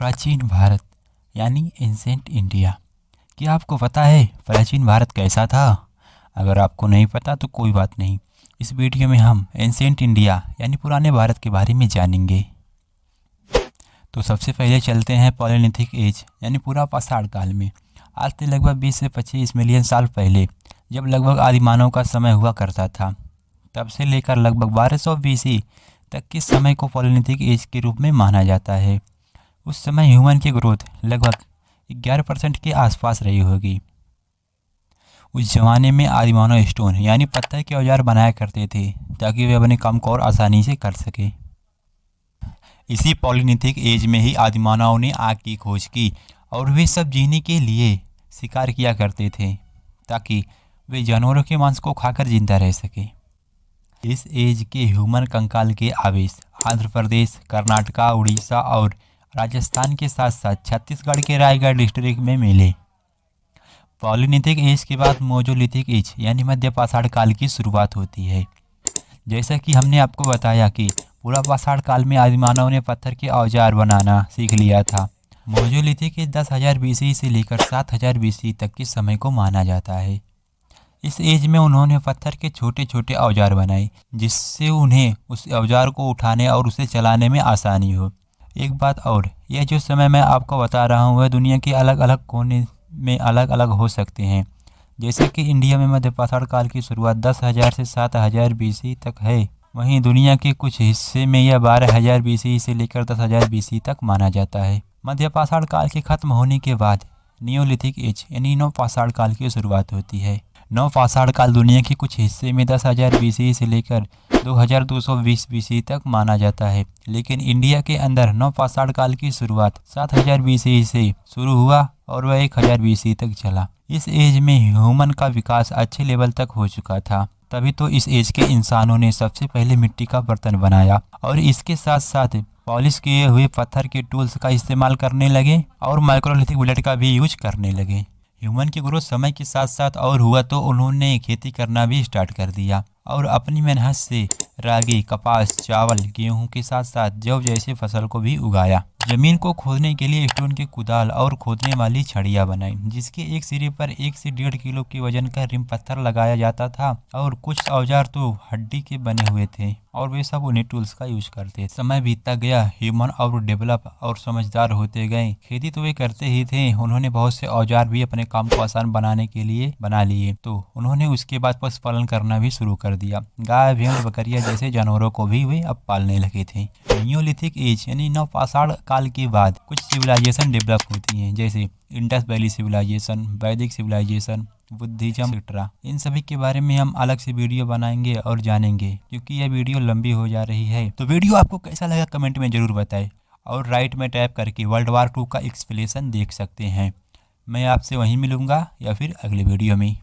प्राचीन भारत यानी ancient India. क्या आपको पता है प्राचीन भारत कैसा था? अगर आपको नहीं पता तो कोई बात नहीं, इस वीडियो में हम एंसेंट इंडिया यानी पुराने भारत के बारे में जानेंगे। तो सबसे पहले चलते हैं पैलेलिथिक एज यानी पूरा पाषाण काल में। आज से लगभग 20 से 25 मिलियन साल पहले, जब लगभग आदि मानव का समय हुआ करता था, तब से लेकर लगभग 1200 BC तक के समय को पैलेलिथिक एज के रूप में माना जाता है। उस समय ह्यूमन की ग्रोथ लगभग 11% के आसपास रही होगी। उस जमाने में आदिमानव स्टोन यानी पत्थर के औजार बनाया करते थे ताकि वे अपने काम को और आसानी से कर सके। इसी पैलेलिथिक एज में ही आदिमानव ने आग की खोज की और वे सब जीने के लिए शिकार किया करते थे ताकि वे जानवरों के मांस को खाकर जिंदा रह सके। इस एज के ह्यूमन कंकाल के अवशेष आंध्र प्रदेश, कर्नाटका, उड़ीसा और राजस्थान के साथ साथ छत्तीसगढ़ के रायगढ़ डिस्ट्रिक्ट में मिले। पैलेलिथिक एज के बाद मेसोलिथिक एज यानी मध्य पाषाण काल की शुरुआत होती है। जैसा कि हमने आपको बताया कि पूरा पाषाण काल में आदिमानव ने पत्थर के औजार बनाना सीख लिया था। मेसोलिथिक एज 10,000 BC से लेकर 7,000 BC तक के समय को माना जाता है। इस एज में उन्होंने पत्थर के छोटे छोटे औजार बनाए जिससे उन्हें उस औजार को उठाने और उसे चलाने में आसानी हो। एक बात और, यह जो समय मैं आपको बता रहा हूँ वह दुनिया के अलग अलग कोने में अलग अलग हो सकते हैं। जैसे कि इंडिया में मध्य पाषाण काल की शुरुआत 10,000 से 7,000 BC तक है, वहीं दुनिया के कुछ हिस्से में यह 12,000 BC से लेकर 10,000 BC तक माना जाता है। मध्य पाषाण काल के खत्म होने के बाद नियोलिथिक एज यानी नव पाषाण काल की शुरुआत होती है। नव पाषाण काल दुनिया के कुछ हिस्से में 10,000 BC से लेकर 2220 BC तक माना जाता है, लेकिन इंडिया के अंदर नव पाषाण काल की शुरुआत 7,000 BC से शुरू हुआ और वह 1,000 BC तक चला। इस एज में ह्यूमन का विकास अच्छे लेवल तक हो चुका था, तभी तो इस एज के इंसानों ने सबसे पहले मिट्टी का बर्तन बनाया और इसके साथ साथ पॉलिश किए हुए पत्थर के टूल्स का इस्तेमाल करने लगे और माइक्रोलिथिक बुलेट का भी यूज करने लगे। ह्यूमन की ग्रोथ समय के साथ साथ और हुआ तो उन्होंने खेती करना भी स्टार्ट कर दिया और अपनी मेहनत से रागी, कपास, चावल, गेहूं के साथ साथ जौ जैसे फसल को भी उगाया। जमीन को खोदने के लिए स्टोन के कुदाल और खोदने वाली छड़ियाँ बनाई जिसके एक सिरे पर 1 से 1.5 किलो के वजन का रिम पत्थर लगाया जाता था और कुछ औजार तो हड्डी के बने हुए थे और वे सब उन्हीं टूल्स का यूज करते। समय बीतता गया, ह्यूमन और डेवलप और समझदार होते गए। खेती तो वे करते ही थे, उन्होंने बहुत से औजार भी अपने काम को आसान बनाने के लिए बना लिए, तो उन्होंने उसके बाद पशुपालन करना भी शुरू कर दिया। गाय, भेड़, बकरियां जैसे जानवरों को भी वे अब पालने लगे थे। नियोलिथिक एज यानी नव पाषाण काल के बाद कुछ सिविलाइजेशन डेवलप होती हैं जैसे इंडस वैली सिविलाइजेशन, वैदिक सिविलाइजेशन, बुद्धिज्म एक्सेट्रा। इन सभी के बारे में हम अलग से वीडियो बनाएंगे और जानेंगे, क्योंकि यह वीडियो लंबी हो जा रही है। तो वीडियो आपको कैसा लगा कमेंट में जरूर बताएं और राइट में टैप करके वर्ल्ड वार 2 का एक्सप्लेनेशन देख सकते हैं। मैं आपसे वहीं मिलूंगा या फिर अगले वीडियो में।